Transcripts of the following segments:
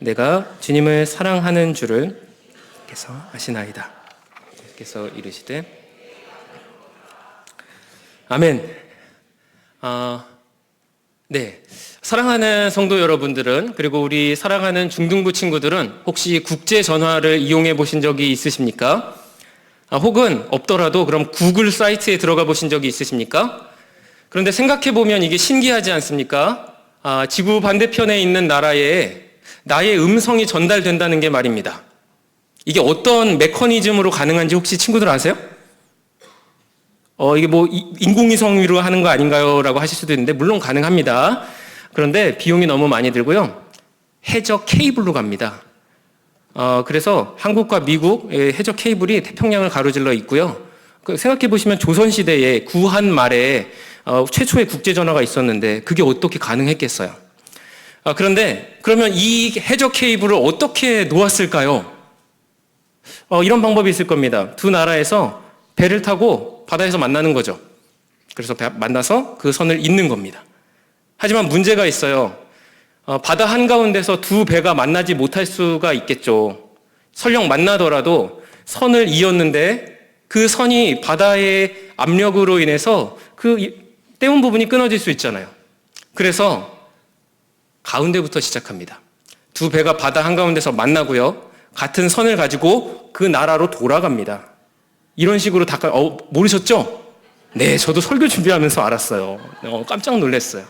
내가 주님을 사랑하는 줄을 께서 아시나이다. 께서 이르시되 아멘. 네, 사랑하는 성도 여러분들은, 그리고 우리 사랑하는 중등부 친구들은 혹시 국제 전화를 이용해 보신 적이 있으십니까? 혹은 없더라도 그럼 구글 사이트에 들어가 보신 적이 있으십니까? 그런데 생각해 보면 이게 신기하지 않습니까? 지구 반대편에 있는 나라에 나의 음성이 전달된다는 게 말입니다. 이게 어떤 메커니즘으로 가능한지 혹시 친구들 아세요? 이게 뭐 인공위성으로 하는 거 아닌가요? 라고 하실 수도 있는데 물론 가능합니다. 그런데 비용이 너무 많이 들고요. 해저 케이블로 갑니다. 그래서 한국과 미국의 해저 케이블이 태평양을 가로질러 있고요. 생각해 보시면 조선시대에 구한 말에 최초의 국제전화가 있었는데 그게 어떻게 가능했겠어요? 그런데 그러면 이 해저 케이블을 어떻게 놓았을까요? 이런 방법이 있을 겁니다. 두 나라에서 배를 타고 바다에서 만나는 거죠. 그래서 만나서 그 선을 잇는 겁니다. 하지만 문제가 있어요. 바다 한가운데서 두 배가 만나지 못할 수가 있겠죠. 설령 만나더라도 선을 이었는데 그 선이 바다의 압력으로 인해서 그 떼운 부분이 끊어질 수 있잖아요. 그래서 가운데부터 시작합니다. 두 배가 바다 한가운데서 만나고요. 같은 선을 가지고 그 나라로 돌아갑니다. 이런 식으로 모르셨죠? 네, 저도 설교 준비하면서 알았어요. 깜짝 놀랐어요.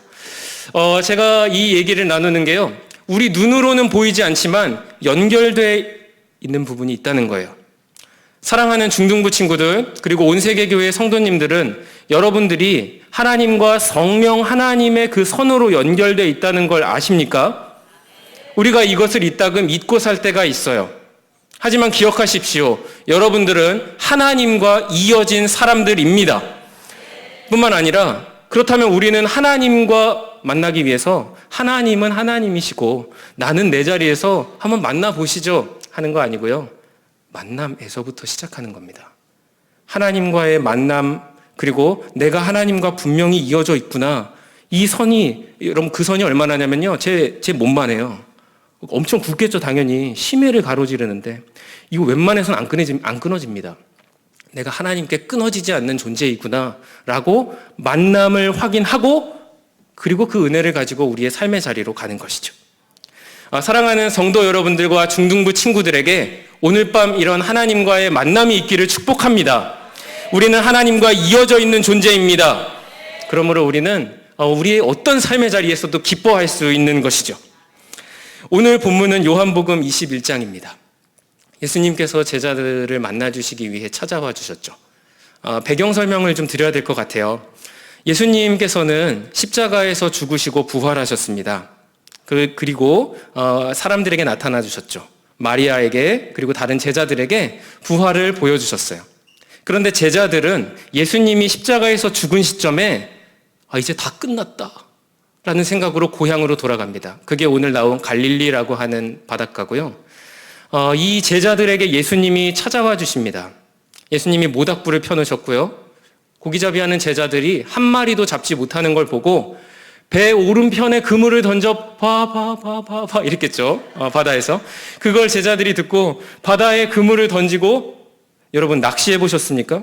제가 이 얘기를 나누는 게요. 우리 눈으로는 보이지 않지만 연결되어 있는 부분이 있다는 거예요. 사랑하는 중등부 친구들, 그리고 온 세계 교회 성도님들은 여러분들이 하나님과 성령 하나님의 그 선으로 연결되어 있다는 걸 아십니까? 우리가 이것을 이따금 잊고 살 때가 있어요. 하지만 기억하십시오. 여러분들은 하나님과 이어진 사람들입니다. 뿐만 아니라 그렇다면 우리는 하나님과 만나기 위해서 하나님은 하나님이시고 나는 내 자리에서 한번 만나보시죠 하는 거 아니고요. 만남에서부터 시작하는 겁니다. 하나님과의 만남, 그리고 내가 하나님과 분명히 이어져 있구나. 이 선이, 여러분 그 선이 얼마나냐면요. 제 몸만 해요. 엄청 굵겠죠, 당연히. 심해를 가로지르는데 이거 웬만해서는 안 끊어집니다. 내가 하나님께 끊어지지 않는 존재이구나 라고 만남을 확인하고 그리고 그 은혜를 가지고 우리의 삶의 자리로 가는 것이죠. 사랑하는 성도 여러분들과 중등부 친구들에게 오늘 밤 이런 하나님과의 만남이 있기를 축복합니다. 우리는 하나님과 이어져 있는 존재입니다. 그러므로 우리는 우리의 어떤 삶의 자리에서도 기뻐할 수 있는 것이죠. 오늘 본문은 요한복음 21장입니다. 예수님께서 제자들을 만나주시기 위해 찾아와 주셨죠. 배경 설명을 좀 드려야 될 것 같아요. 예수님께서는 십자가에서 죽으시고 부활하셨습니다. 그리고 사람들에게 나타나 주셨죠. 마리아에게 그리고 다른 제자들에게 부활을 보여주셨어요. 그런데 제자들은 예수님이 십자가에서 죽은 시점에 이제 다 끝났다 라는 생각으로 고향으로 돌아갑니다. 그게 오늘 나온 갈릴리라고 하는 바닷가고요. 이 제자들에게 예수님이 찾아와 주십니다. 예수님이 모닥불을 펴놓으셨고요. 고기잡이하는 제자들이 한 마리도 잡지 못하는 걸 보고 배 오른편에 그물을 던져 봐 이랬겠죠. 바다에서. 그걸 제자들이 듣고 바다에 그물을 던지고, 여러분 낚시해 보셨습니까?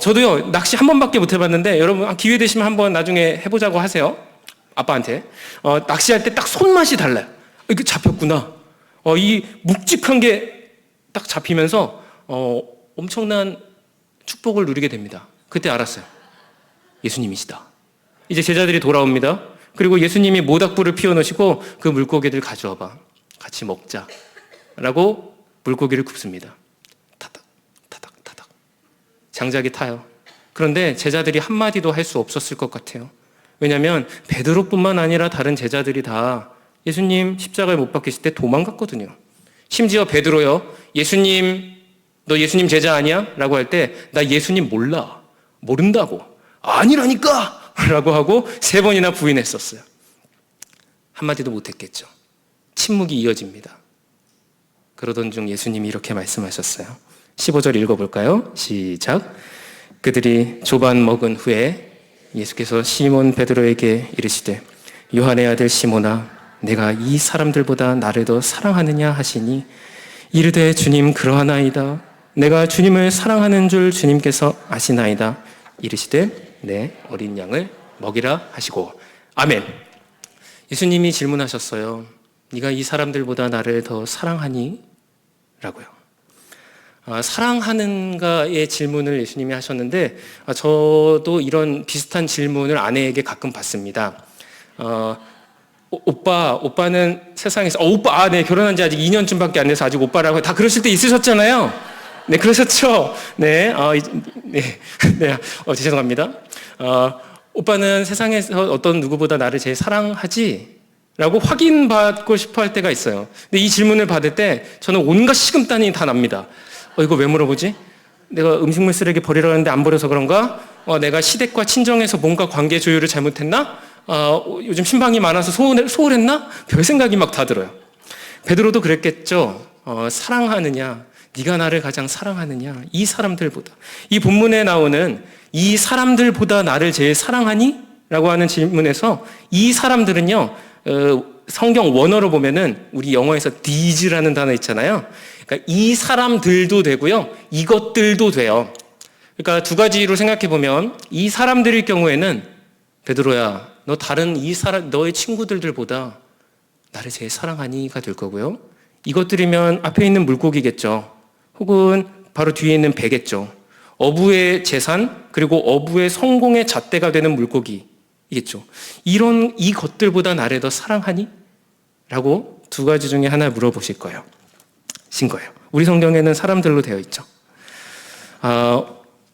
저도요 낚시 한 번밖에 못 해봤는데 여러분 기회 되시면 한번 나중에 해보자고 하세요. 아빠한테. 낚시할 때 딱 손맛이 달라요. 이게 잡혔구나. 이 묵직한 게 딱 잡히면서 엄청난 축복을 누리게 됩니다. 그때 알았어요. 예수님이시다. 이제 제자들이 돌아옵니다. 그리고 예수님이 모닥불을 피워놓으시고 그 물고기들 가져와봐. 같이 먹자. 라고 물고기를 굽습니다. 타닥, 타닥, 타닥. 장작이 타요. 그런데 제자들이 한마디도 할 수 없었을 것 같아요. 왜냐하면 베드로뿐만 아니라 다른 제자들이 다 예수님 십자가에 못 박히실 때 도망갔거든요. 심지어 베드로요. 예수님, 너 예수님 제자 아니야? 라고 할 때 나 예수님 몰라. 모른다고. 아니라니까! 라고 하고 3번이나 부인했었어요. 한마디도 못했겠죠. 침묵이 이어집니다. 그러던 중 예수님이 이렇게 말씀하셨어요. 15절 읽어볼까요? 시작. 그들이 조반 먹은 후에 예수께서 시몬 베드로에게 이르시되 요한의 아들 시몬아 내가 이 사람들보다 나를 더 사랑하느냐 하시니 이르되 주님 그러하나이다. 내가 주님을 사랑하는 줄 주님께서 아시나이다. 이르시되 내 어린 양을 먹이라 하시고. 아멘. 예수님이 질문하셨어요. 네가 이 사람들보다 나를 더 사랑하니? 라고요. 사랑하는가의 질문을 예수님이 하셨는데 저도 이런 비슷한 질문을 아내에게 가끔 받습니다. 오빠는 세상에서 네, 결혼한 지 아직 2년쯤밖에 안 돼서 아직 오빠라고 다 그러실 때 있으셨잖아요. 네, 그러셨죠. 네, 죄송합니다. 오빠는 세상에서 어떤 누구보다 나를 제일 사랑하지? 라고 확인받고 싶어 할 때가 있어요. 근데 이 질문을 받을 때 저는 온갖 식은땀이 다 납니다. 이거 왜 물어보지? 내가 음식물 쓰레기 버리라고 했는데 안 버려서 그런가? 내가 시댁과 친정에서 뭔가 관계 조율을 잘못했나? 요즘 신방이 많아서 소홀했나? 별 생각이 막 다 들어요. 베드로도 그랬겠죠. 사랑하느냐? 네가 나를 가장 사랑하느냐? 이 사람들보다. 이 본문에 나오는 이 사람들보다 나를 제일 사랑하니? 라고 하는 질문에서 이 사람들은요, 성경 원어로 보면은 우리 영어에서 these라는 단어 있잖아요. 그러니까 이 사람들도 되고요, 이것들도 돼요. 그러니까 두 가지로 생각해 보면 이 사람들일 경우에는 베드로야, 너 다른 너의 친구들보다 나를 제일 사랑하니가 될 거고요. 이것들이면 앞에 있는 물고기겠죠. 혹은 바로 뒤에 있는 배겠죠. 어부의 재산 그리고 어부의 성공의 잣대가 되는 물고기이겠죠. 이 것들보다 나를 더 사랑하니? 라고 두 가지 중에 하나 물어보실 거예요. 신 거예요. 우리 성경에는 사람들로 되어 있죠.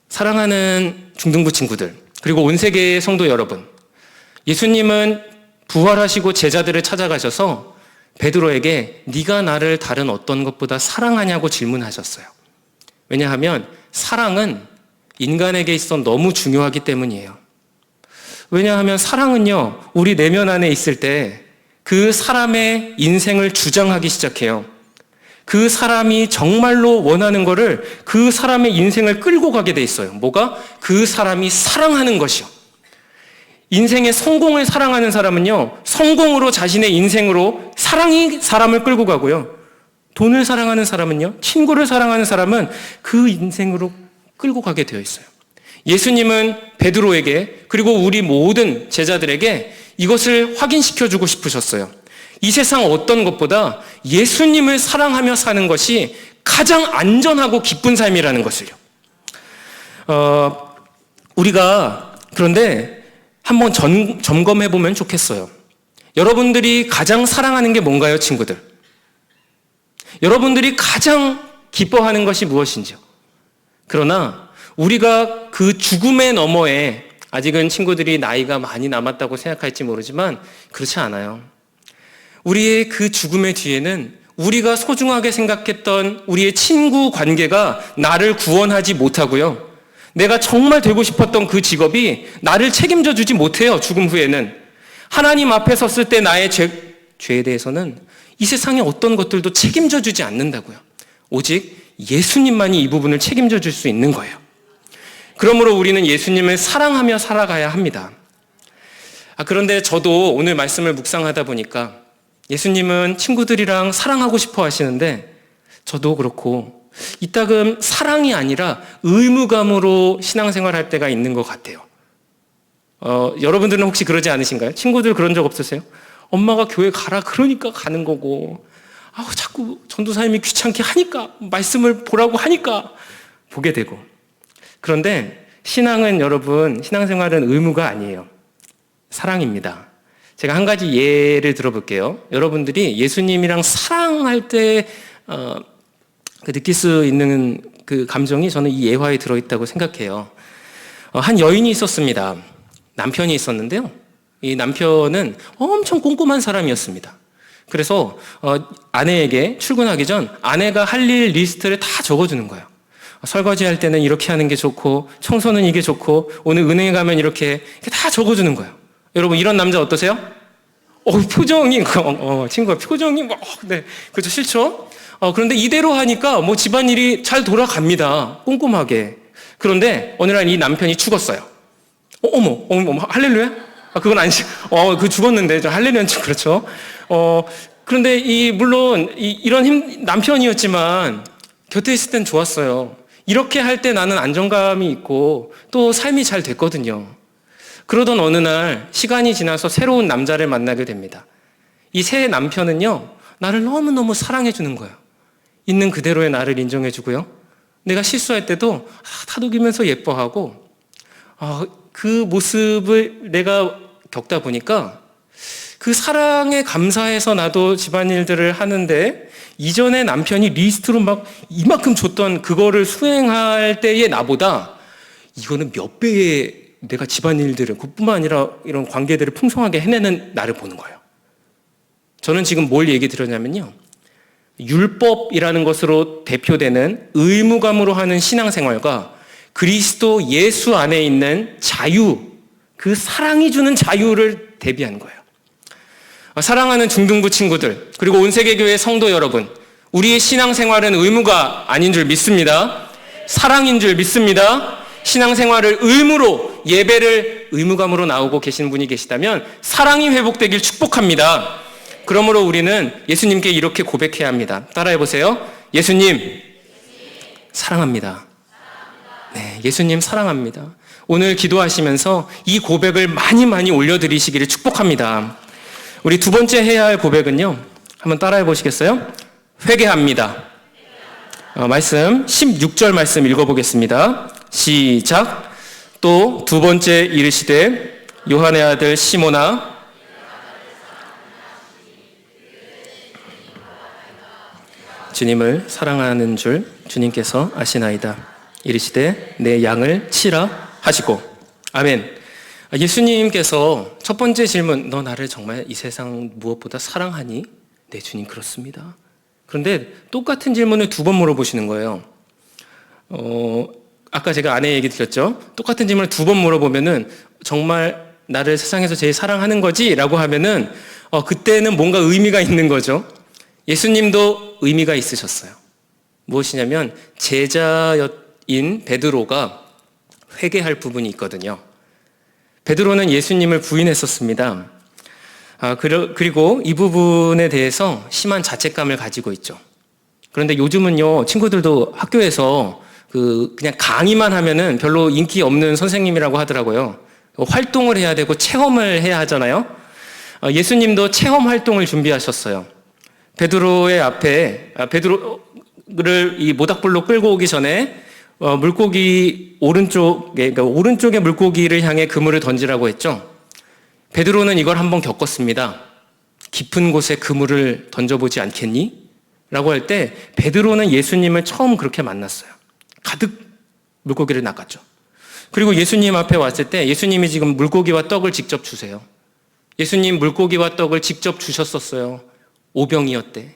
사랑하는 중등부 친구들 그리고 온 세계의 성도 여러분, 예수님은 부활하시고 제자들을 찾아가셔서 베드로에게 네가 나를 다른 어떤 것보다 사랑하냐고 질문하셨어요. 왜냐하면 사랑은 인간에게 있어 너무 중요하기 때문이에요. 왜냐하면 사랑은요, 우리 내면 안에 있을 때 그 사람의 인생을 주장하기 시작해요. 그 사람이 정말로 원하는 거를 그 사람의 인생을 끌고 가게 돼 있어요. 뭐가? 그 사람이 사랑하는 것이요. 인생의 성공을 사랑하는 사람은요, 성공으로 자신의 인생으로 사랑이 사람을 끌고 가고요. 돈을 사랑하는 사람은요, 친구를 사랑하는 사람은 그 인생으로 끌고 가게 되어 있어요. 예수님은 베드로에게 그리고 우리 모든 제자들에게 이것을 확인시켜주고 싶으셨어요. 이 세상 어떤 것보다 예수님을 사랑하며 사는 것이 가장 안전하고 기쁜 삶이라는 것을요. 우리가 그런데 한번 점검해 보면 좋겠어요. 여러분들이 가장 사랑하는 게 뭔가요, 친구들? 여러분들이 가장 기뻐하는 것이 무엇인지요? 그러나 우리가 그 죽음의 너머에 아직은 친구들이 나이가 많이 남았다고 생각할지 모르지만 그렇지 않아요. 우리의 그 죽음의 뒤에는 우리가 소중하게 생각했던 우리의 친구 관계가 나를 구원하지 못하고요. 내가 정말 되고 싶었던 그 직업이 나를 책임져 주지 못해요, 죽음 후에는. 하나님 앞에 섰을 때 나의 죄에 대해서는 이 세상의 어떤 것들도 책임져 주지 않는다고요. 오직 예수님만이 이 부분을 책임져 줄 수 있는 거예요. 그러므로 우리는 예수님을 사랑하며 살아가야 합니다. 그런데 저도 오늘 말씀을 묵상하다 보니까 예수님은 친구들이랑 사랑하고 싶어 하시는데 저도 그렇고 이따금 사랑이 아니라 의무감으로 신앙생활 할 때가 있는 것 같아요. 여러분들은 혹시 그러지 않으신가요? 친구들 그런 적 없으세요? 엄마가 교회 가라 그러니까 가는 거고 자꾸 전도사님이 귀찮게 하니까 말씀을 보라고 하니까 보게 되고. 그런데 신앙은 여러분, 신앙생활은 의무가 아니에요. 사랑입니다. 제가 한 가지 예를 들어볼게요. 여러분들이 예수님이랑 사랑할 때 느낄 수 있는 그 감정이 저는 이 예화에 들어있다고 생각해요. 한 여인이 있었습니다. 남편이 있었는데요. 이 남편은 엄청 꼼꼼한 사람이었습니다. 그래서 아내에게 출근하기 전 아내가 할 일 리스트를 다 적어주는 거예요. 설거지할 때는 이렇게 하는 게 좋고 청소는 이게 좋고 오늘 은행에 가면 이렇게 다 적어주는 거예요. 여러분 이런 남자 어떠세요? 표정이 친구가 표정이 네, 그렇죠, 싫죠? 그런데 이대로 하니까 집안일이 잘 돌아갑니다. 꼼꼼하게. 그런데 어느 날 이 남편이 죽었어요. 어머, 할렐루야? 그건 아니지. 그 죽었는데, 할렐루야는 좀 그렇죠. 그런데 물론, 이런 남편이었지만, 곁에 있을 땐 좋았어요. 이렇게 할 때 나는 안정감이 있고, 또 삶이 잘 됐거든요. 그러던 어느 날, 시간이 지나서 새로운 남자를 만나게 됩니다. 이 새 남편은요, 나를 너무너무 사랑해주는 거예요. 있는 그대로의 나를 인정해주고요. 내가 실수할 때도 다독이면서 예뻐하고, 그 모습을 내가 겪다 보니까 그 사랑에 감사해서 나도 집안일들을 하는데 이전에 남편이 리스트로 막 이만큼 줬던 그거를 수행할 때의 나보다 이거는 몇 배의 내가 집안일들을 그뿐만 아니라 이런 관계들을 풍성하게 해내는 나를 보는 거예요. 저는 지금 뭘 얘기 드렸냐면요. 율법이라는 것으로 대표되는 의무감으로 하는 신앙생활과 그리스도 예수 안에 있는 자유, 그 사랑이 주는 자유를 대비한 거예요. 사랑하는 중등부 친구들, 그리고 온 세계교회 성도 여러분, 우리의 신앙생활은 의무가 아닌 줄 믿습니다. 사랑인 줄 믿습니다. 신앙생활을 의무로, 예배를 의무감으로 나오고 계신 분이 계시다면 사랑이 회복되길 축복합니다. 그러므로 우리는 예수님께 이렇게 고백해야 합니다. 따라해 보세요. 예수님, 사랑합니다. 네, 예수님 사랑합니다. 오늘 기도하시면서 이 고백을 많이 올려드리시기를 축복합니다. 우리 두 번째 해야 할 고백은요. 한번 따라해 보시겠어요? 회개합니다. 말씀 16절 말씀 읽어보겠습니다. 시작. 또 두 번째 이르시되 요한의 아들 시몬아 주님을 사랑하는 줄 주님께서 아시나이다. 이르시되 내 양을 치라 하시고. 아멘. 예수님께서 첫 번째 질문, 너 나를 정말 이 세상 무엇보다 사랑하니? 네, 주님 그렇습니다. 그런데 똑같은 질문을 두 번 물어보시는 거예요. 아까 제가 아내 얘기 드렸죠. 똑같은 질문을 두 번 물어보면은 정말 나를 세상에서 제일 사랑하는 거지? 라고 하면은 그때는 뭔가 의미가 있는 거죠. 예수님도 의미가 있으셨어요. 무엇이냐면 제자인 베드로가 회개할 부분이 있거든요. 베드로는 예수님을 부인했었습니다. 그리고 이 부분에 대해서 심한 자책감을 가지고 있죠. 그런데 요즘은요, 친구들도 학교에서 그냥 강의만 하면은 별로 인기 없는 선생님이라고 하더라고요. 활동을 해야 되고 체험을 해야 하잖아요. 예수님도 체험 활동을 준비하셨어요. 베드로의 앞에, 베드로를 이 모닥불로 끌고 오기 전에 물고기 그러니까 오른쪽에 물고기를 향해 그물을 던지라고 했죠. 베드로는 이걸 한번 겪었습니다. 깊은 곳에 그물을 던져보지 않겠니? 라고 할 때 베드로는 예수님을 처음 그렇게 만났어요. 가득 물고기를 낚았죠. 그리고 예수님 앞에 왔을 때 예수님이 지금 물고기와 떡을 직접 주세요. 예수님 물고기와 떡을 직접 주셨었어요. 오병이었대.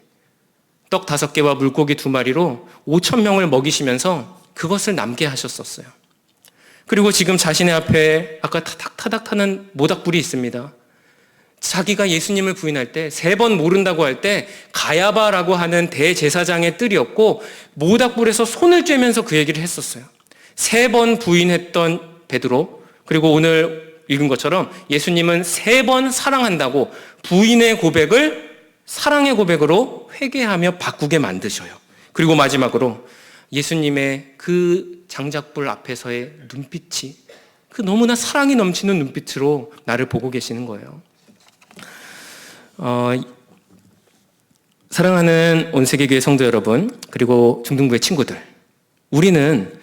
떡 5개와 물고기 2마리로 5,000명을 먹이시면서 그것을 남게 하셨었어요. 그리고 지금 자신의 앞에 아까 타닥타닥 타는 모닥불이 있습니다. 자기가 예수님을 부인할 때 3번 모른다고 할 때 가야바라고 하는 대제사장의 뜰이었고 모닥불에서 손을 쬐면서 그 얘기를 했었어요. 3번 부인했던 베드로, 그리고 오늘 읽은 것처럼 예수님은 3번 사랑한다고 부인의 고백을 사랑의 고백으로 회개하며 바꾸게 만드셔요. 그리고 마지막으로 예수님의 그 장작불 앞에서의 눈빛이 그 너무나 사랑이 넘치는 눈빛으로 나를 보고 계시는 거예요. 사랑하는 온세계교회 성도 여러분, 그리고 중등부의 친구들, 우리는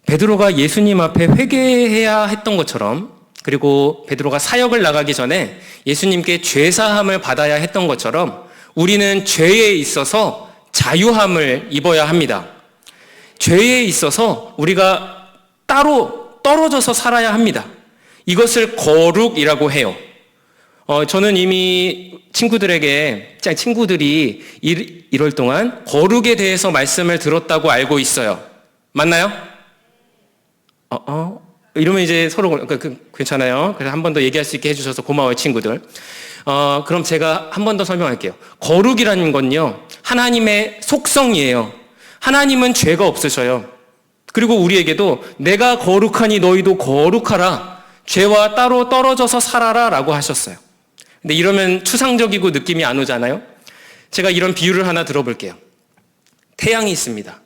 베드로가 예수님 앞에 회개해야 했던 것처럼, 그리고 베드로가 사역을 나가기 전에 예수님께 죄사함을 받아야 했던 것처럼 우리는 죄에 있어서 자유함을 입어야 합니다. 죄에 있어서 우리가 따로 떨어져서 살아야 합니다. 이것을 거룩이라고 해요. 저는 이미 친구들이 1월 동안 거룩에 대해서 말씀을 들었다고 알고 있어요. 맞나요? 이러면 이제 서로 괜찮아요. 그래서 한 번 더 얘기할 수 있게 해주셔서 고마워요, 친구들. 그럼 제가 한 번 더 설명할게요. 거룩이라는 건요, 하나님의 속성이에요. 하나님은 죄가 없으셔요. 그리고 우리에게도 내가 거룩하니 너희도 거룩하라. 죄와 따로 떨어져서 살아라 라고 하셨어요. 근데 이러면 추상적이고 느낌이 안 오잖아요. 제가 이런 비유를 하나 들어볼게요. 태양이 있습니다.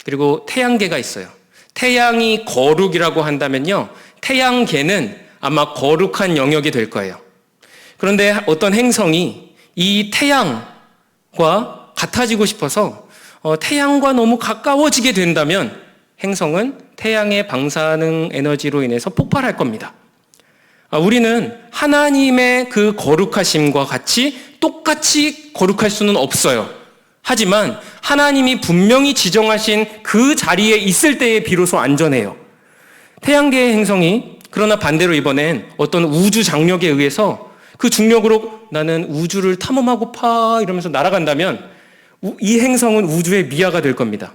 그리고 태양계가 있어요. 태양이 거룩이라고 한다면요, 태양계는 아마 거룩한 영역이 될 거예요. 그런데 어떤 행성이 이 태양과 같아지고 싶어서 태양과 너무 가까워지게 된다면 행성은 태양의 방사능 에너지로 인해서 폭발할 겁니다. 우리는 하나님의 그 거룩하심과 같이 똑같이 거룩할 수는 없어요. 하지만 하나님이 분명히 지정하신 그 자리에 있을 때에 비로소 안전해요. 태양계의 행성이 그러나 반대로 이번엔 어떤 우주 장력에 의해서 그 중력으로 나는 우주를 탐험하고파 이러면서 날아간다면 이 행성은 우주의 미아가 될 겁니다.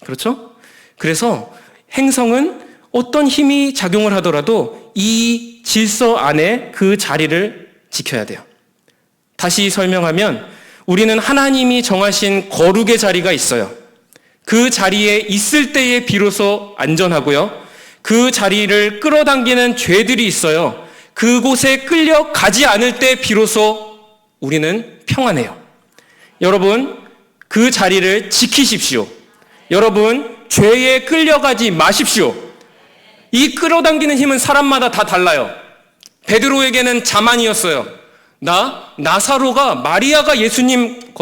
그렇죠? 그래서 행성은 어떤 힘이 작용을 하더라도 이 질서 안에 그 자리를 지켜야 돼요. 다시 설명하면 우리는 하나님이 정하신 거룩의 자리가 있어요. 그 자리에 있을 때에 비로소 안전하고요. 그 자리를 끌어당기는 죄들이 있어요. 그곳에 끌려가지 않을 때 비로소 우리는 평안해요. 여러분, 그 자리를 지키십시오. 여러분, 죄에 끌려가지 마십시오. 이 끌어당기는 힘은 사람마다 다 달라요. 베드로에게는 자만이었어요. 나사로가 마리아가 예수님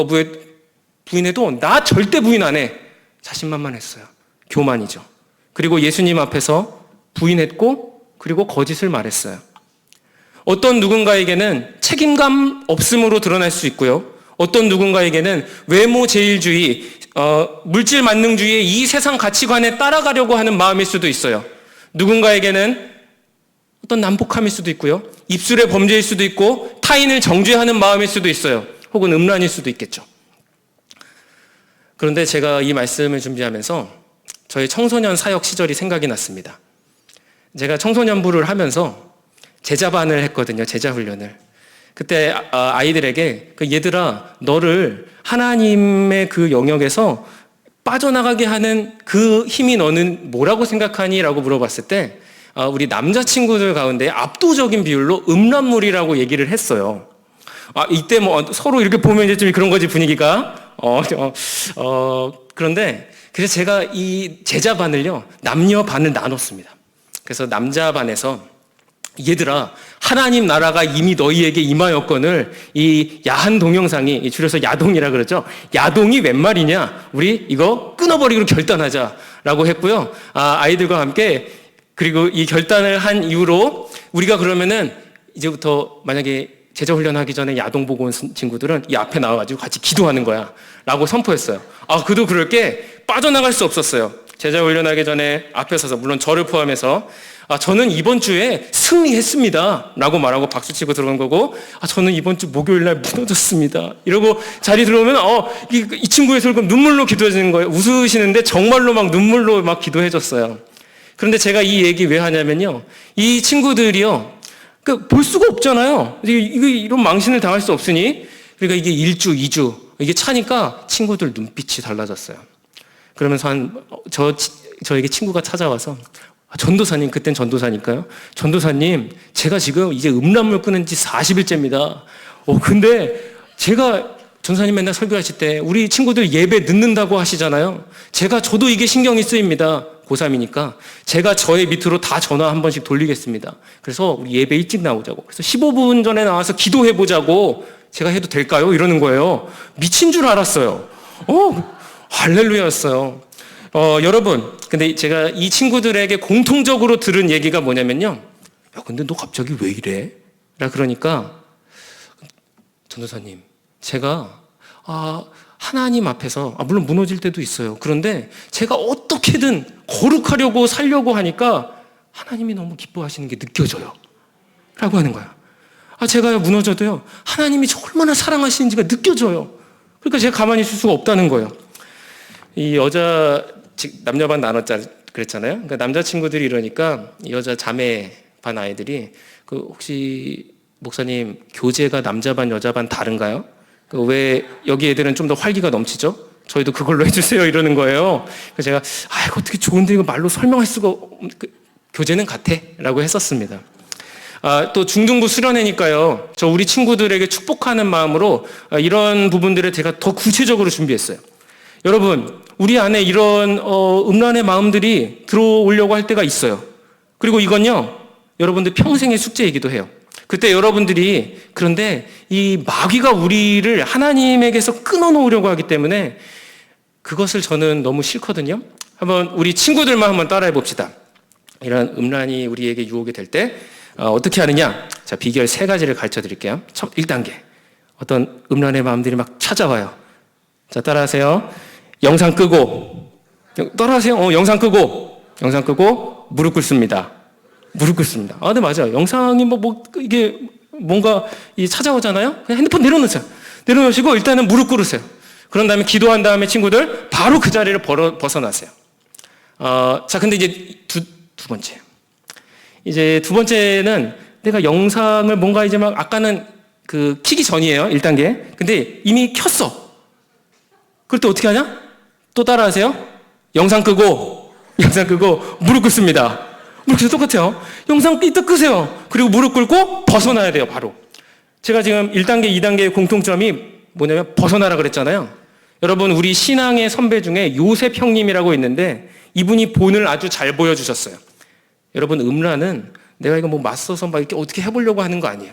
부인해도 나 절대 부인 안 해. 자신만만했어요. 교만이죠. 그리고 예수님 앞에서 부인했고 그리고 거짓을 말했어요. 어떤 누군가에게는 책임감 없음으로 드러날 수 있고요. 어떤 누군가에게는 외모 제일주의, 물질 만능주의의 이 세상 가치관에 따라가려고 하는 마음일 수도 있어요. 누군가에게는 어떤 난폭함일 수도 있고요. 입술의 범죄일 수도 있고 타인을 정죄하는 마음일 수도 있어요. 혹은 음란일 수도 있겠죠. 그런데 제가 이 말씀을 준비하면서 저희 청소년 사역 시절이 생각이 났습니다. 제가 청소년부를 하면서 제자반을 했거든요. 제자훈련을. 그때 아이들에게 얘들아, 너를 하나님의 그 영역에서 빠져나가게 하는 그 힘이 너는 뭐라고 생각하니? 라고 물어봤을 때 우리 남자친구들 가운데 압도적인 비율로 음란물이라고 얘기를 했어요. 이때 서로 이렇게 보면 이제 좀 그런 거지, 분위기가. 그런데 그래서 제가 이 제자반을요, 남녀 반을 나눴습니다. 그래서 남자 반에서 얘들아, 하나님 나라가 이미 너희에게 임하였거늘 이 야한 동영상이, 줄여서 야동이라 그러죠. 야동이 웬 말이냐? 우리 이거 끊어버리기로 결단하자라고 했고요. 아이들과 함께, 그리고 이 결단을 한 이후로 우리가 그러면은 이제부터 만약에 제자 훈련하기 전에 야동 보고 온 친구들은 이 앞에 나와가지고 같이 기도하는 거야 라고 선포했어요. 그도 그럴 게 빠져나갈 수 없었어요. 제자 훈련하기 전에 앞에 서서, 물론 저를 포함해서 저는 이번 주에 승리했습니다 라고 말하고 박수치고 들어간 거고, 저는 이번 주 목요일 날 무너졌습니다 이러고 자리 들어오면 이 친구의 설금 눈물로 기도해주는 거예요. 웃으시는데 정말로 막 눈물로 막 기도해줬어요. 그런데 제가 이 얘기 왜 하냐면요, 이 친구들이요, 볼 수가 없잖아요. 이런 망신을 당할 수 없으니. 그러니까 이게 1주, 2주 이게 차니까 친구들 눈빛이 달라졌어요. 그러면서 저에게 친구가 찾아와서, 전도사님, 그땐 전도사니까요. 전도사님, 제가 지금 이제 음란물 끊은 지 40일째입니다. 근데 제가 전도사님 맨날 설교하실 때 우리 친구들 예배 늦는다고 하시잖아요. 저도 이게 신경이 쓰입니다. 고3이니까 제가 저의 밑으로 다 전화 한 번씩 돌리겠습니다. 그래서 우리 예배 일찍 나오자고. 그래서 15분 전에 나와서 기도해보자고. 제가 해도 될까요? 이러는 거예요. 미친 줄 알았어요. 할렐루야였어요. 여러분, 근데 제가 이 친구들에게 공통적으로 들은 얘기가 뭐냐면요, 근데 너 갑자기 왜 이래? 라 그러니까, 전도사님, 제가 하나님 앞에서, 물론 무너질 때도 있어요. 그런데 제가 어떻게든 거룩하려고 살려고 하니까 하나님이 너무 기뻐하시는 게 느껴져요 라고 하는 거야. 제가 무너져도요, 하나님이 저 얼마나 사랑하시는지가 느껴져요. 그러니까 제가 가만히 있을 수가 없다는 거예요. 이 남녀반 나눴자 그랬잖아요. 그러니까 남자친구들이 이러니까 여자 자매 반 아이들이 혹시 목사님, 교재가 남자반 여자반 다른가요? 왜 여기 애들은 좀 더 활기가 넘치죠? 저희도 그걸로 해주세요 이러는 거예요. 그래서 제가 이거 어떻게 좋은데 이거 말로 설명할 수가 교재는 같아 라고 했었습니다. 또 중등부 수련회니까요. 저 우리 친구들에게 축복하는 마음으로 이런 부분들을 제가 더 구체적으로 준비했어요. 여러분, 우리 안에 이런 음란의 마음들이 들어오려고 할 때가 있어요. 그리고 이건요, 여러분들 평생의 숙제이기도 해요. 그때 여러분들이 그런데 이 마귀가 우리를 하나님에게서 끊어놓으려고 하기 때문에 그것을 저는 너무 싫거든요. 한번 우리 친구들만 한번 따라해 봅시다. 이런 음란이 우리에게 유혹이 될 때 어떻게 하느냐? 자, 비결 3가지를 가르쳐 드릴게요. 첫 1단계. 어떤 음란의 마음들이 막 찾아와요. 자, 따라하세요. 영상 끄고. 따라하세요. 영상 끄고. 영상 끄고 무릎 꿇습니다. 무릎 꿇습니다. 아, 네, 맞아요. 영상이 이게 뭔가 찾아오잖아요? 그냥 핸드폰 내려놓으세요. 내려놓으시고 일단은 무릎 꿇으세요. 그런 다음에 기도한 다음에 친구들 바로 그 자리를 벗어나세요. 자, 근데 이제 두 번째. 이제 두 번째는 내가 영상을 뭔가 이제 막 아까는 키기 전이에요. 1단계. 근데 이미 켰어. 그럴 때 어떻게 하냐? 또 따라하세요. 영상 끄고 무릎 꿇습니다. 무릎 꿇어서 똑같아요. 영상 이따 끄세요. 그리고 무릎 꿇고 벗어나야 돼요, 바로. 제가 지금 1단계, 2단계의 공통점이 뭐냐면 벗어나라 그랬잖아요. 여러분, 우리 신앙의 선배 중에 요셉 형님이라고 있는데 이분이 본을 아주 잘 보여주셨어요. 여러분, 음란은 내가 이거 맞서서 막 이렇게 어떻게 해보려고 하는 거 아니에요.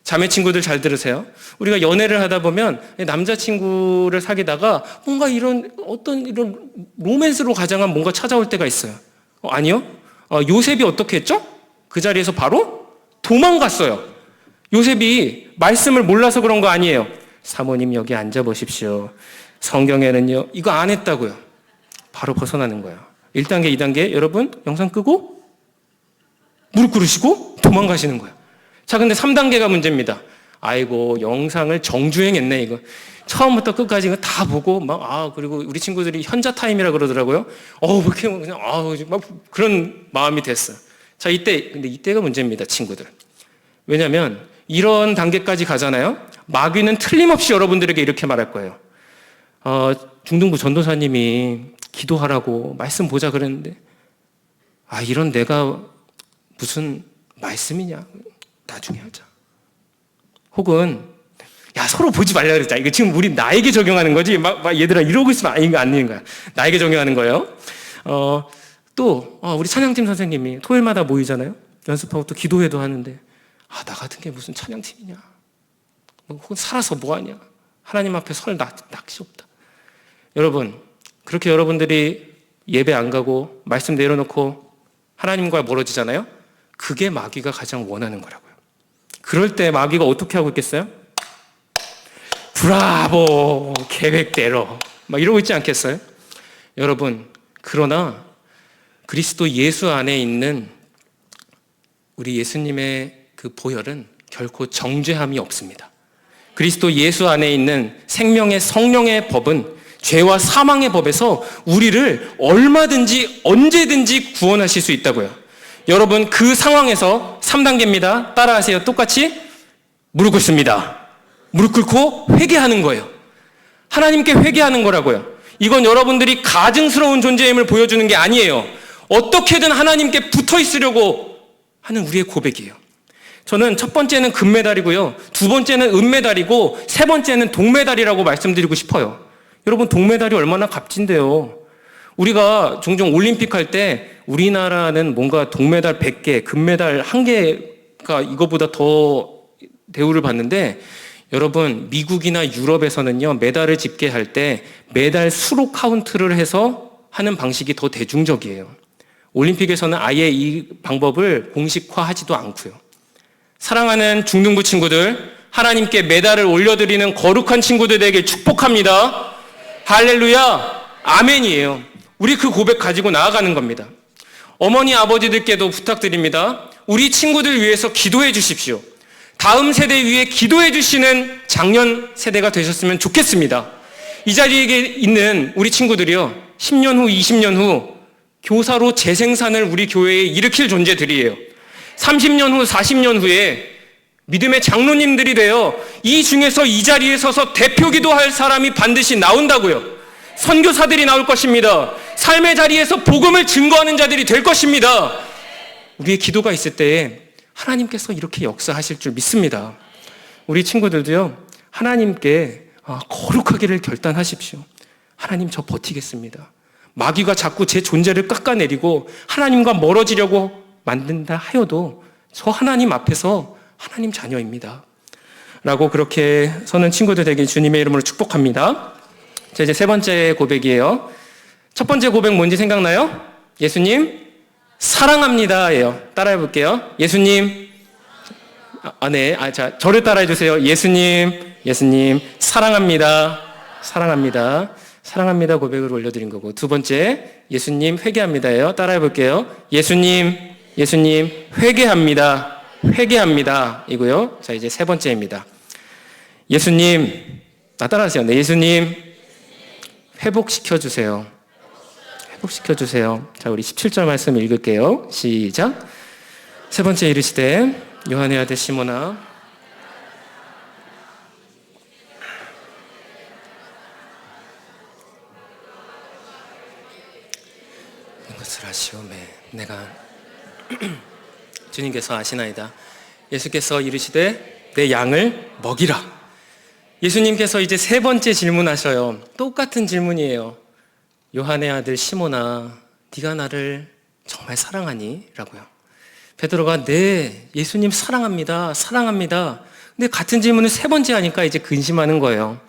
자매 친구들 잘 들으세요. 우리가 연애를 하다 보면 남자친구를 사귀다가 뭔가 이런 로맨스로 가장한 뭔가 찾아올 때가 있어요. 아니요. 요셉이 어떻게 했죠? 그 자리에서 바로 도망갔어요. 요셉이 말씀을 몰라서 그런 거 아니에요. 사모님 여기 앉아보십시오. 성경에는요, 이거 안 했다고요. 바로 벗어나는 거예요. 1단계, 2단계, 여러분, 영상 끄고, 무릎 꿇으시고, 도망가시는 거예요. 자, 근데 3단계가 문제입니다. 아이고, 영상을 정주행했네, 이거. 처음부터 끝까지 이거 다 보고, 그리고 우리 친구들이 현자 타임이라 그러더라고요. 이렇게 그냥, 막 그런 마음이 됐어요. 자, 근데 이때가 문제입니다, 친구들. 왜냐면, 이런 단계까지 가잖아요. 마귀는 틀림없이 여러분들에게 이렇게 말할 거예요. 중등부 전도사님이 기도하라고 말씀 보자 그랬는데, 이런 내가 무슨 말씀이냐? 나중에 하자. 혹은, 서로 보지 말라 그랬자. 이거 지금 나에게 적용하는 거지. 얘들아, 이러고 있으면 이거 아닌 거야. 나에게 적용하는 거예요. 우리 찬양팀 선생님이 토요일마다 모이잖아요. 연습하고 또 기도회도 하는데, 나 같은 게 무슨 찬양팀이냐. 혹은 살아서 뭐하냐. 하나님 앞에 설 낚시 없다. 여러분, 그렇게 여러분들이 예배 안 가고 말씀 내려놓고 하나님과 멀어지잖아요. 그게 마귀가 가장 원하는 거라고요. 그럴 때 마귀가 어떻게 하고 있겠어요? 브라보, 계획대로 이러고 있지 않겠어요? 여러분, 그러나 그리스도 예수 안에 있는 우리 예수님의 그 보혈은 결코 정죄함이 없습니다. 그리스도 예수 안에 있는 생명의 성령의 법은 죄와 사망의 법에서 우리를 얼마든지 언제든지 구원하실 수 있다고요. 여러분, 그 상황에서 3단계입니다. 따라하세요. 똑같이 무릎 꿇습니다. 무릎 꿇고 회개하는 거예요. 하나님께 회개하는 거라고요. 이건 여러분들이 가증스러운 존재임을 보여주는 게 아니에요. 어떻게든 하나님께 붙어 있으려고 하는 우리의 고백이에요. 저는 첫 번째는 금메달이고요. 두 번째는 은메달이고 세 번째는 동메달이라고 말씀드리고 싶어요. 여러분, 동메달이 얼마나 값진데요. 우리가 종종 올림픽 할 때 우리나라는 뭔가 동메달 100개, 금메달 1개가 이거보다 더 대우를 받는데, 여러분, 미국이나 유럽에서는요, 메달을 집계할 때 메달 수로 카운트를 해서 하는 방식이 더 대중적이에요. 올림픽에서는 아예 이 방법을 공식화하지도 않고요. 사랑하는 중등부 친구들, 하나님께 메달을 올려드리는 거룩한 친구들 되길 축복합니다. 할렐루야, 아멘이에요. 우리 그 고백 가지고 나아가는 겁니다. 어머니, 아버지들께도 부탁드립니다. 우리 친구들 위해서 기도해 주십시오. 다음 세대 위해 기도해 주시는 장년 세대가 되셨으면 좋겠습니다. 이 자리에 있는 우리 친구들이요, 10년 후, 20년 후 교사로 재생산을 우리 교회에 일으킬 존재들이에요. 30년 후, 40년 후에 믿음의 장로님들이 되어 이 중에서 이 자리에 서서 대표 기도할 사람이 반드시 나온다고요. 선교사들이 나올 것입니다. 삶의 자리에서 복음을 증거하는 자들이 될 것입니다. 우리의 기도가 있을 때에 하나님께서 이렇게 역사하실 줄 믿습니다. 우리 친구들도요, 하나님께 거룩하기를 결단하십시오. 하나님, 저 버티겠습니다. 마귀가 자꾸 제 존재를 깎아내리고 하나님과 멀어지려고 만든다 하여도 저 하나님 앞에서 하나님 자녀입니다. 라고 그렇게 서는 친구들 되길 주님의 이름으로 축복합니다. 자, 이제 세 번째 고백이에요. 첫 번째 고백 뭔지 생각나요? 예수님, 사랑합니다. 예요. 따라해 볼게요. 예수님, 네. 자, 저를 따라해 주세요. 예수님, 사랑합니다. 사랑합니다 고백을 올려드린 거고, 두 번째, 예수님 회개합니다예요. 따라해 볼게요. 예수님, 회개합니다. 이고요. 자, 이제 세 번째입니다. 예수님, 따라하세요. 네, 예수님, 회복시켜주세요. 자, 우리 17절 말씀 읽을게요. 시작. 세 번째 이르시되, 요한의 아들 시몬아, 이것을 아시오매 내가 주님께서 아시나이다. 예수께서 이르시되 내 양을 먹이라. 예수님께서 이제 세 번째 질문하셔요. 똑같은 질문이에요. 요한의 아들 시몬아, 네가 나를 정말 사랑하니? 라고요. 베드로가 네, 예수님 사랑합니다. 근데 같은 질문을 세 번째 하니까 이제 근심하는 거예요.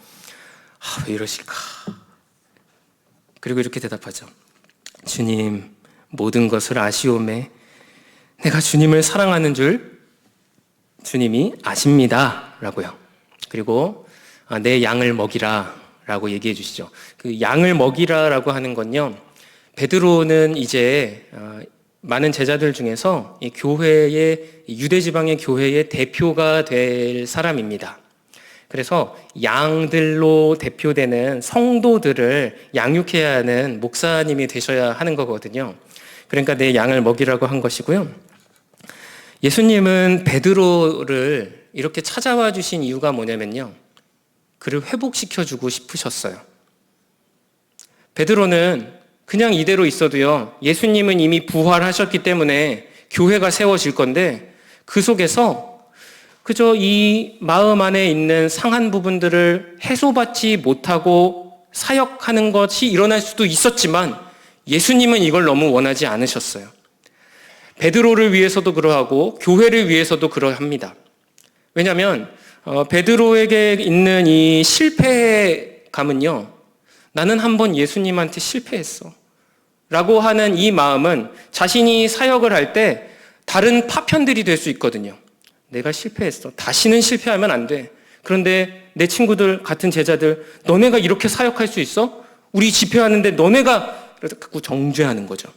왜 이러실까? 그리고 이렇게 대답하죠. 주님, 모든 것을 아시오매 내가 주님을 사랑하는 줄 주님이 아십니다. 라고요. 그리고 내 양을 먹이라 라고 얘기해 주시죠. 그 양을 먹이라 라고 하는 건요, 베드로는 이제 많은 제자들 중에서 이 교회의, 유대 지방의 교회의 대표가 될 사람입니다. 그래서 양들로 대표되는 성도들을 양육해야 하는 목사님이 되셔야 하는 거거든요. 그러니까 내 양을 먹이라고 한 것이고요. 예수님은 베드로를 이렇게 찾아와 주신 이유가 뭐냐면요, 그를 회복시켜주고 싶으셨어요. 베드로는 그냥 이대로 있어도요, 예수님은 이미 부활하셨기 때문에 교회가 세워질 건데 그 속에서 그저 이 마음 안에 있는 상한 부분들을 해소받지 못하고 사역하는 것이 일어날 수도 있었지만 예수님은 이걸 너무 원하지 않으셨어요. 베드로를 위해서도 그러하고 교회를 위해서도 그러합니다. 왜냐하면 베드로에게 있는 이 실패감은요, 나는 한번 예수님한테 실패했어 라고 하는 이 마음은 자신이 사역을 할 때 다른 파편들이 될 수 있거든요. 내가 실패했어. 다시는 실패하면 안 돼. 그런데 내 친구들, 같은 제자들, 너네가 이렇게 사역할 수 있어? 우리 집회하는데 너네가, 그래서 자꾸 정죄하는 거죠.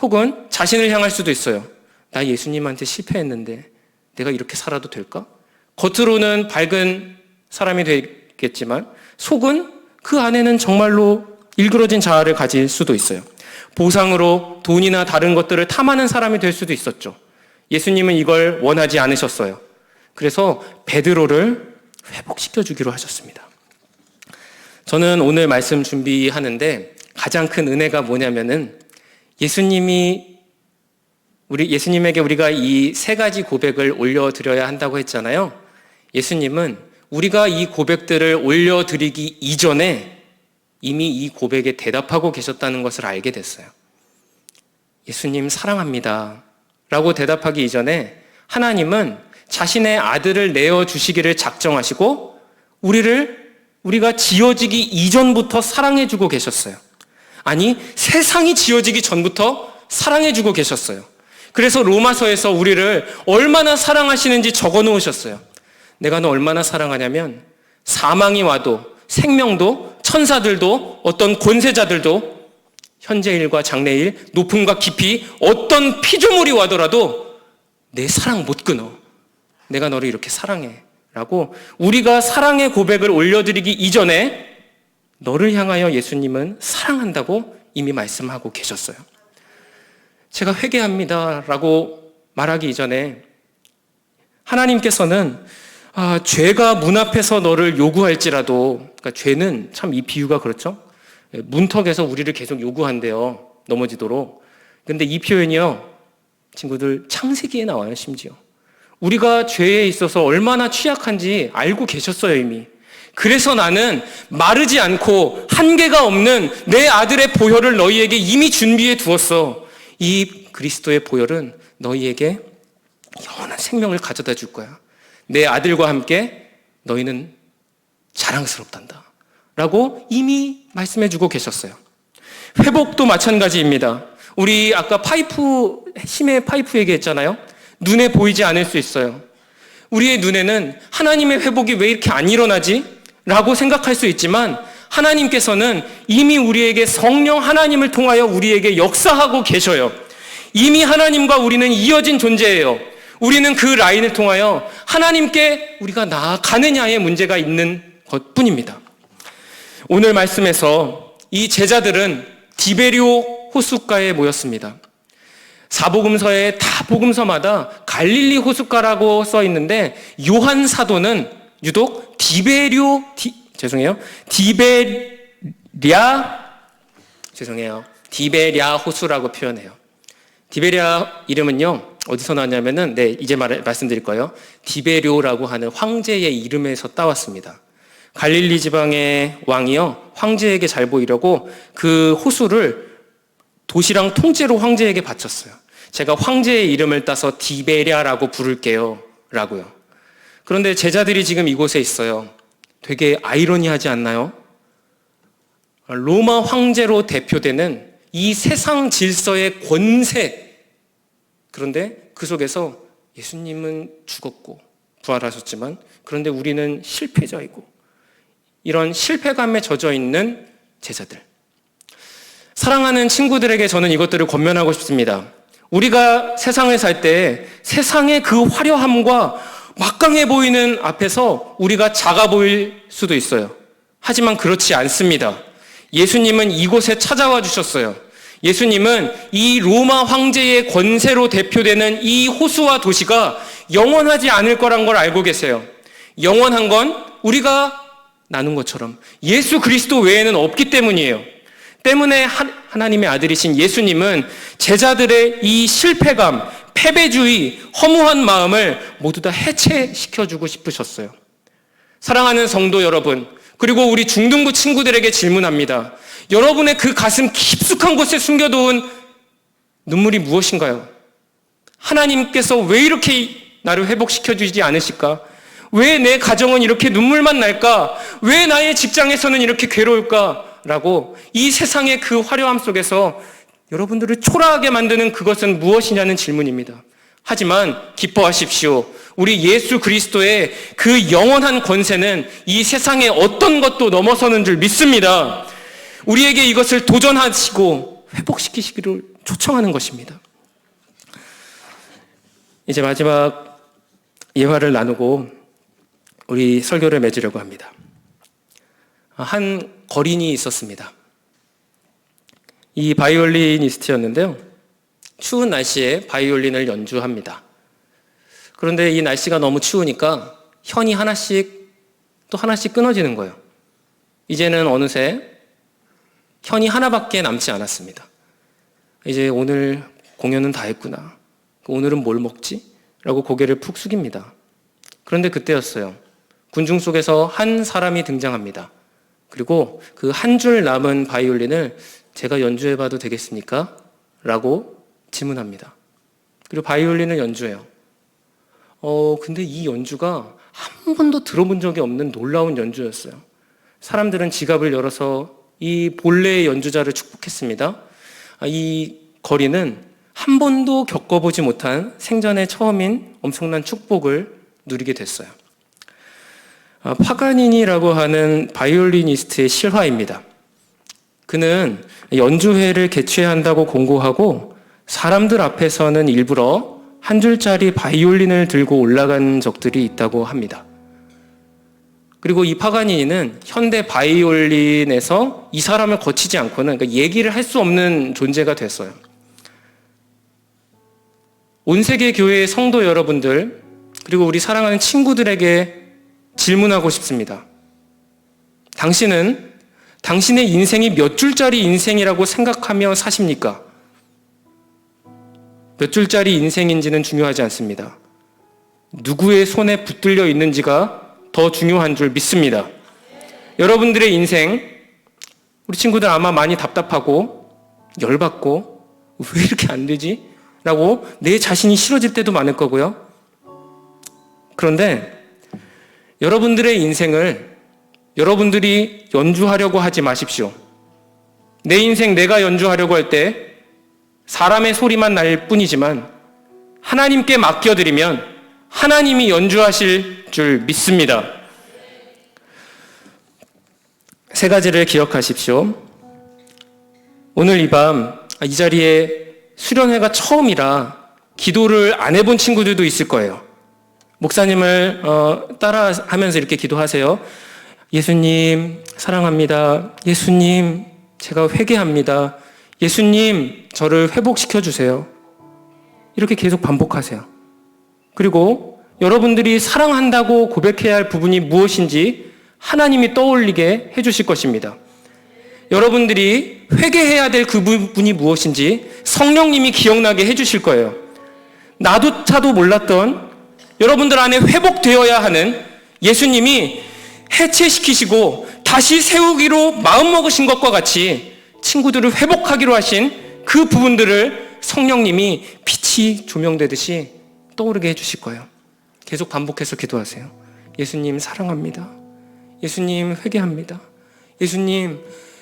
혹은 자신을 향할 수도 있어요. 나 예수님한테 실패했는데 내가 이렇게 살아도 될까? 겉으로는 밝은 사람이 되겠지만 속은 그 안에는 정말로 일그러진 자아를 가질 수도 있어요. 보상으로 돈이나 다른 것들을 탐하는 사람이 될 수도 있었죠. 예수님은 이걸 원하지 않으셨어요. 그래서 베드로를 회복시켜주기로 하셨습니다. 저는 오늘 말씀 준비하는데 가장 큰 은혜가 뭐냐면은 예수님에게 우리가 이 세 가지 고백을 올려드려야 한다고 했잖아요. 예수님은 우리가 이 고백들을 올려드리기 이전에 이미 이 고백에 대답하고 계셨다는 것을 알게 됐어요. 예수님 사랑합니다 라고 대답하기 이전에 하나님은 자신의 아들을 내어주시기를 작정하시고 우리가 지어지기 이전부터 사랑해주고 계셨어요. 아니, 세상이 지어지기 전부터 사랑해주고 계셨어요. 그래서 로마서에서 우리를 얼마나 사랑하시는지 적어 놓으셨어요. 내가 너 얼마나 사랑하냐면 사망이 와도 생명도 천사들도 어떤 권세자들도 현재일과 장래일 높음과 깊이 어떤 피조물이 와더라도 내 사랑 못 끊어. 내가 너를 이렇게 사랑해 라고 우리가 사랑의 고백을 올려드리기 이전에 너를 향하여 예수님은 사랑한다고 이미 말씀하고 계셨어요. 제가 회개합니다 라고 말하기 이전에 하나님께서는 죄가 문 앞에서 너를 요구할지라도, 그러니까 죄는 참 이 비유가 그렇죠? 문턱에서 우리를 계속 요구한대요. 넘어지도록. 근데 이 표현이요, 친구들 창세기에 나와요. 심지어 우리가 죄에 있어서 얼마나 취약한지 알고 계셨어요, 이미. 그래서 나는 마르지 않고 한계가 없는 내 아들의 보혈을 너희에게 이미 준비해 두었어. 이 그리스도의 보혈은 너희에게 영원한 생명을 가져다 줄 거야. 내 아들과 함께 너희는 자랑스럽단다. 라고 이미 말씀해 주고 계셨어요. 회복도 마찬가지입니다. 우리 아까 심해 파이프 얘기했잖아요. 눈에 보이지 않을 수 있어요. 우리의 눈에는 하나님의 회복이 왜 이렇게 안 일어나지? 라고 생각할 수 있지만 하나님께서는 이미 우리에게 성령 하나님을 통하여 우리에게 역사하고 계셔요. 이미 하나님과 우리는 이어진 존재예요. 우리는 그 라인을 통하여 하나님께 우리가 나아가느냐의 문제가 있는 것뿐입니다. 오늘 말씀에서 이 제자들은 디베리오 호숫가에 모였습니다. 사복음서에 다 복음서마다 갈릴리 호숫가라고 써 있는데 요한 사도는 유독 디베랴 호수라고 표현해요. 디베랴 이름은요, 어디서 나왔냐면은, 이제 말씀드릴 거예요. 디베료라고 하는 황제의 이름에서 따왔습니다. 갈릴리 지방의 왕이요, 황제에게 잘 보이려고 그 호수를 도시랑 통째로 황제에게 바쳤어요. 제가 황제의 이름을 따서 디베랴라고 부를게요. 라고요. 그런데 제자들이 지금 이곳에 있어요. 되게 아이러니하지 않나요? 로마 황제로 대표되는 이 세상 질서의 권세. 그런데 그 속에서 예수님은 죽었고 부활하셨지만, 그런데 우리는 실패자이고, 이런 실패감에 젖어 있는 제자들. 사랑하는 친구들에게 저는 이것들을 권면하고 싶습니다. 우리가 세상을 살 때 세상의 그 화려함과 막강해 보이는 앞에서 우리가 작아 보일 수도 있어요. 하지만 그렇지 않습니다. 예수님은 이곳에 찾아와 주셨어요. 예수님은 이 로마 황제의 권세로 대표되는 이 호수와 도시가 영원하지 않을 거란 걸 알고 계세요. 영원한 건 우리가 나눈 것처럼 예수 그리스도 외에는 없기 때문이에요. 때문에 하나님의 아들이신 예수님은 제자들의 이 실패감, 패배주의, 허무한 마음을 모두 다 해체시켜주고 싶으셨어요. 사랑하는 성도 여러분, 그리고 우리 중등부 친구들에게 질문합니다. 여러분의 그 가슴 깊숙한 곳에 숨겨둔 눈물이 무엇인가요? 하나님께서 왜 이렇게 나를 회복시켜주지 않으실까? 왜 내 가정은 이렇게 눈물만 날까? 왜 나의 직장에서는 이렇게 괴로울까? 라고 이 세상의 그 화려함 속에서 여러분들을 초라하게 만드는 그것은 무엇이냐는 질문입니다. 하지만 기뻐하십시오. 우리 예수 그리스도의 그 영원한 권세는 이 세상의 어떤 것도 넘어서는 줄 믿습니다. 우리에게 이것을 도전하시고 회복시키시기를 초청하는 것입니다. 이제 마지막 예화를 나누고 우리 설교를 맺으려고 합니다. 한 거린이 있었습니다. 이 바이올리니스트였는데요. 추운 날씨에 바이올린을 연주합니다. 그런데 이 날씨가 너무 추우니까 현이 하나씩 또 하나씩 끊어지는 거예요. 이제는 어느새 현이 하나밖에 남지 않았습니다. 이제 오늘 공연은 다 했구나. 오늘은 뭘 먹지? 라고 고개를 푹 숙입니다. 그런데 그때였어요. 군중 속에서 한 사람이 등장합니다. 그리고 그 한 줄 남은 바이올린을 제가 연주해봐도 되겠습니까? 라고 질문합니다. 그리고 바이올린을 연주해요. 근데 이 연주가 한 번도 들어본 적이 없는 놀라운 연주였어요. 사람들은 지갑을 열어서 이 본래의 연주자를 축복했습니다. 이 거리는 한 번도 겪어보지 못한 생전에 처음인 엄청난 축복을 누리게 됐어요. 파가니니라고 하는 바이올리니스트의 실화입니다. 그는 연주회를 개최한다고 공고하고 사람들 앞에서는 일부러 한 줄짜리 바이올린을 들고 올라간 적들이 있다고 합니다. 그리고 이 파가니니는 현대 바이올린에서 이 사람을 거치지 않고는, 그러니까 얘기를 할 수 없는 존재가 됐어요. 온 세계 교회의 성도 여러분들, 그리고 우리 사랑하는 친구들에게 질문하고 싶습니다. 당신은 당신의 인생이 몇 줄짜리 인생이라고 생각하며 사십니까? 몇 줄짜리 인생인지는 중요하지 않습니다. 누구의 손에 붙들려 있는지가 더 중요한 줄 믿습니다. 여러분들의 인생, 우리 친구들 아마 많이 답답하고 열받고 왜 이렇게 안 되지? 라고 내 자신이 싫어질 때도 많을 거고요. 그런데 여러분들의 인생을 여러분들이 연주하려고 하지 마십시오. 내 인생 내가 연주하려고 할 때 사람의 소리만 날 뿐이지만 하나님께 맡겨드리면 하나님이 연주하실 줄 믿습니다. 세 가지를 기억하십시오. 오늘 이 밤 이 자리에 수련회가 처음이라 기도를 안 해본 친구들도 있을 거예요. 목사님을 따라하면서 이렇게 기도하세요. 예수님 사랑합니다. 예수님 제가 회개합니다. 예수님 저를 회복시켜 주세요. 이렇게 계속 반복하세요. 그리고 여러분들이 사랑한다고 고백해야 할 부분이 무엇인지 하나님이 떠올리게 해주실 것입니다. 여러분들이 회개해야 될 그 부분이 무엇인지 성령님이 기억나게 해주실 거예요. 나조차도 몰랐던 여러분들 안에 회복되어야 하는 예수님이 해체시키시고 다시 세우기로 마음먹으신 것과 같이 친구들을 회복하기로 하신 그 부분들을 성령님이 빛이 조명되듯이 떠오르게 해주실 거예요. 계속 반복해서 기도하세요. 예수님 사랑합니다. 예수님 회개합니다. 예수님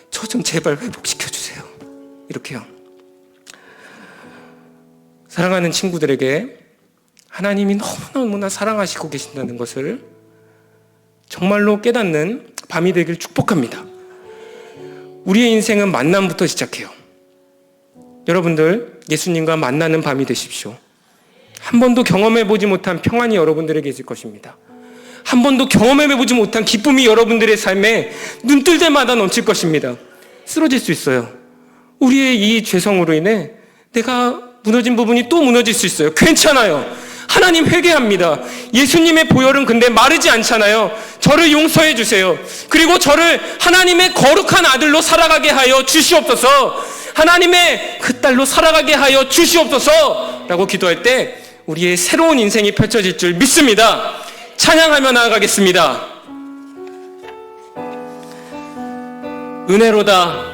저 좀 제발 회복시켜주세요. 이렇게요. 사랑하는 친구들에게 하나님이 너무나 사랑하시고 계신다는 것을 정말로 깨닫는 밤이 되길 축복합니다. 우리의 인생은 만남부터 시작해요. 여러분들 예수님과 만나는 밤이 되십시오. 한 번도 경험해보지 못한 평안이 여러분들에게 있을 것입니다. 한 번도 경험해보지 못한 기쁨이 여러분들의 삶에 눈 뜰 때마다 넘칠 것입니다. 쓰러질 수 있어요. 우리의 이 죄성으로 인해 내가 무너진 부분이 또 무너질 수 있어요. 괜찮아요. 하나님 회개합니다. 예수님의 보혈은 근데 마르지 않잖아요. 저를 용서해 주세요. 그리고 저를 하나님의 거룩한 아들로 살아가게 하여 주시옵소서. 하나님의 그 딸로 살아가게 하여 주시옵소서 라고 기도할 때 우리의 새로운 인생이 펼쳐질 줄 믿습니다. 찬양하며 나아가겠습니다. 은혜로다